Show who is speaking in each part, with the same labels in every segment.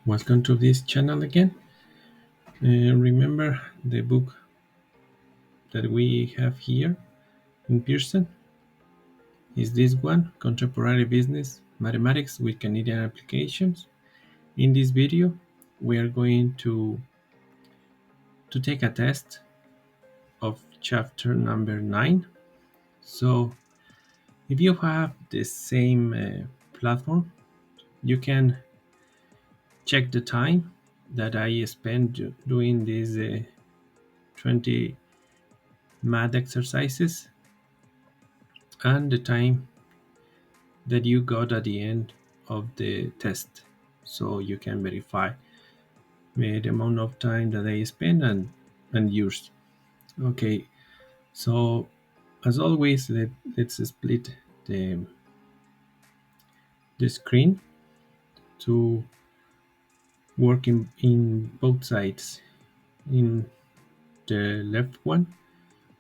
Speaker 1: Welcome to this channel again. Remember the book that we have here in Pearson is this one, Contemporary Business Mathematics with Canadian Applications. In this video, we are going to take a test of chapter number 9. So if you have the same platform, you can check the time that I spent doing these 20 math exercises and the time that you got at the end of the test, so you can verify the amount of time that I spent and yours. Okay, so as always, let's split the screen to work in both sides. In the left one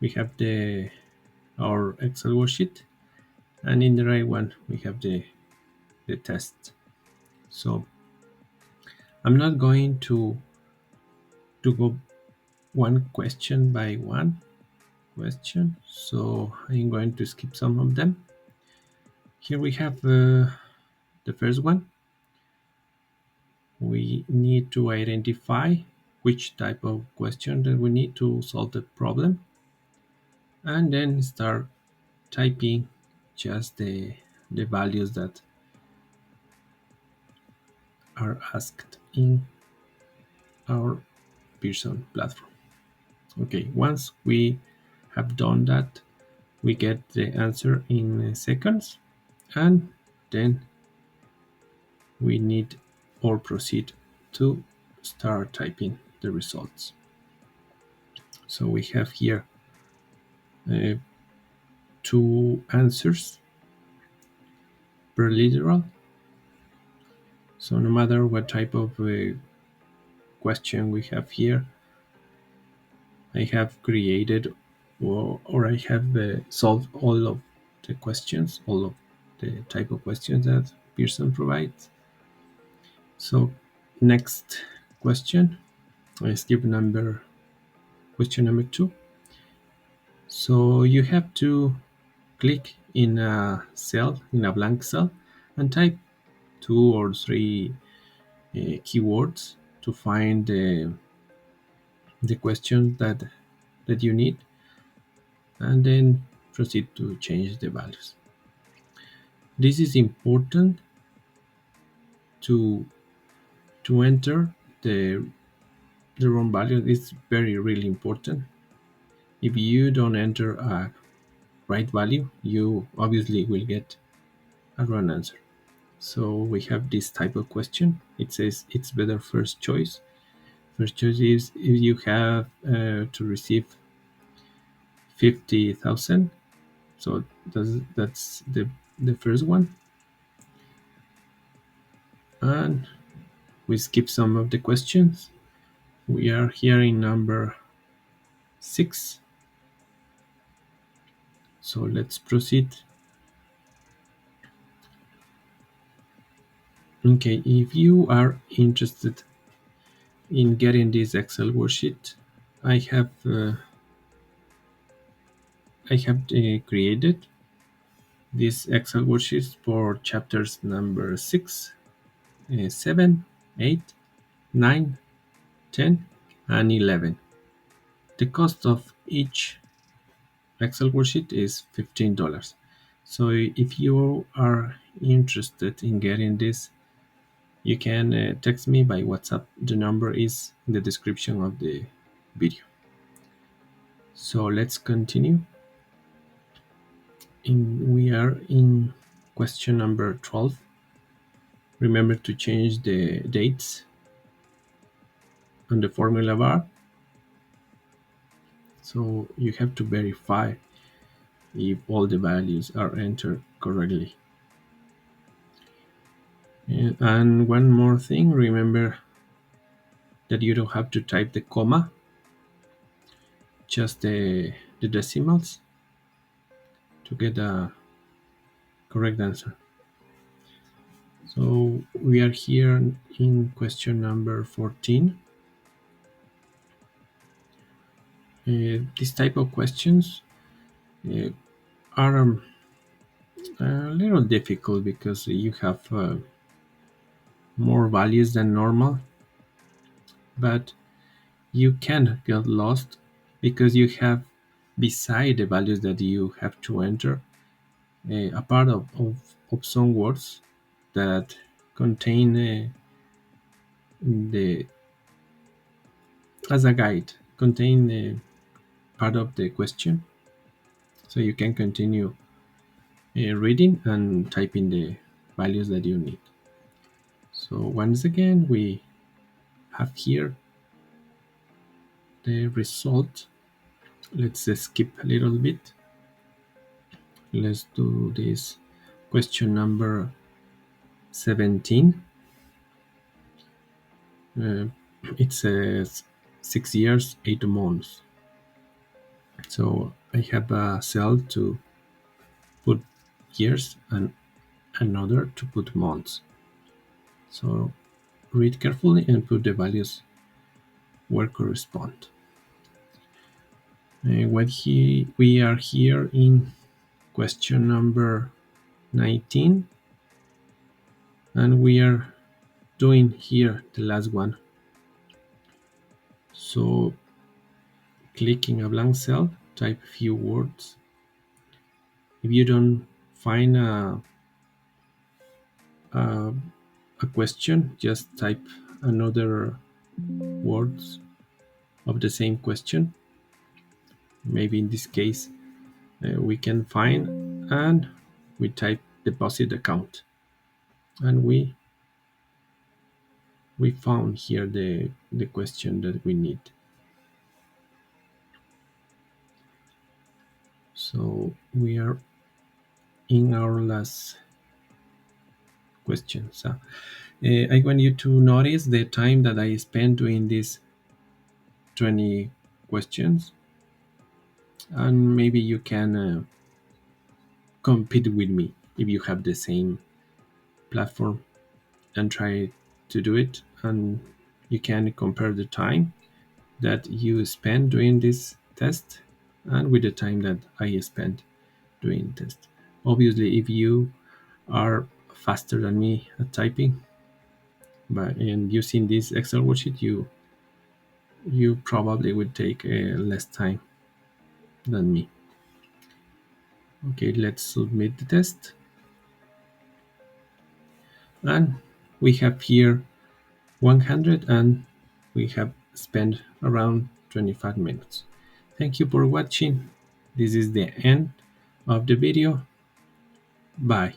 Speaker 1: we have the our Excel worksheet, and in the right one we have the test. So I'm not going to go one question by one question, so I'm going to skip some of them. Here we have the first one. We need to identify which type of question that we need to solve the problem, and then start typing just the values that are asked in our Pearson platform. Okay, once we have done that, we get the answer in seconds, and then we need or proceed to start typing the results. So we have here uh, two answers per literal. So no matter what type of question we have here, I have created or I have solved all of the questions, all of the type of questions that Pearson provides. So next question, I skip question number 2. So you have to click in a cell, in a blank cell, and type 2 or 3 keywords to find the question that you need, and then proceed to change the values. This is important to enter the wrong value. It's very really important. If you don't enter a right value, you obviously will get a wrong answer. So we have this type of question. It says it's better first choice. First choice is if you have to receive 50,000. So that's the first one. And we skip some of the questions. We are here in number 6. So let's proceed. Okay, if you are interested in getting this Excel worksheet, I have created this Excel worksheet for chapters number 6, 7, 8, 9, 10, and 11. The cost of each Excel worksheet is $15. So if you are interested in getting this, you can text me by WhatsApp. The number is in the description of the video. So let's continue. We are in question number 12. Remember to change the dates on the formula bar. So you have to verify if all the values are entered correctly. And one more thing, remember that you don't have to type the comma, just the decimals to get a correct answer. So we are here in question number 14. This type of questions uh, are a little difficult because you have more values than normal, but you can get lost because you have, beside the values that you have to enter, a part of some words that contain the as a guide, contain part of the question, so you can continue reading and typing the values that you need. So once again, we have here the result. Let's skip a little bit. Let's do this question number 17. Uh, it says 6 years, 8 months. So I have a cell to put years and another to put months. So read carefully and put the values where correspond. We are here in question number 19, and we are doing here the last one. So clicking a blank cell, type a few words. If you don't find a, a question, just type another words of the same question. Maybe in this case, we can find, and we type deposit account, and we found here the question that we need. So we are in our last question. So I want you to notice the time that I spent doing these 20 questions, and maybe you can compete with me if you have the same platform and try to do it, and you can compare the time that you spend doing this test and with the time that I spent doing test. Obviously, if you are faster than me at typing, but in using this Excel worksheet, you probably would take less time than me. Okay, let's submit the test, and we have here 100, and we have spent around 25 minutes. Thank you for watching. This is the end of the video. Bye.